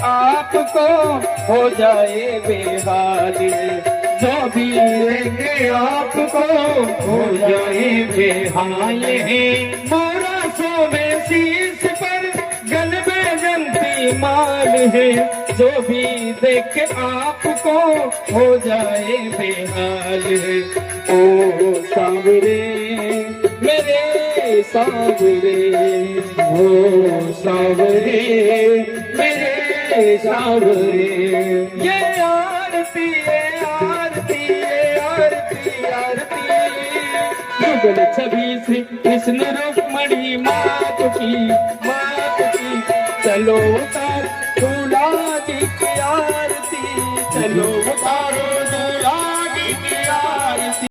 आपको हो जाए बेहाल। जो भी देखे आपको हो जाए बेहाल। मोरा सोवे शीश पर गलबे जनती माल है। जो भी देखे आपको हो जाए बेहाल। ओ सांवरे मेरे सांवरे, ओ सांवरे मेरे सांवरे। ये आरती है आरती है आरती आरती। युगल छवि से कृष्ण रुक्मणी मात की चलो उतार दूल्हा जी की आरती। चलो उतारो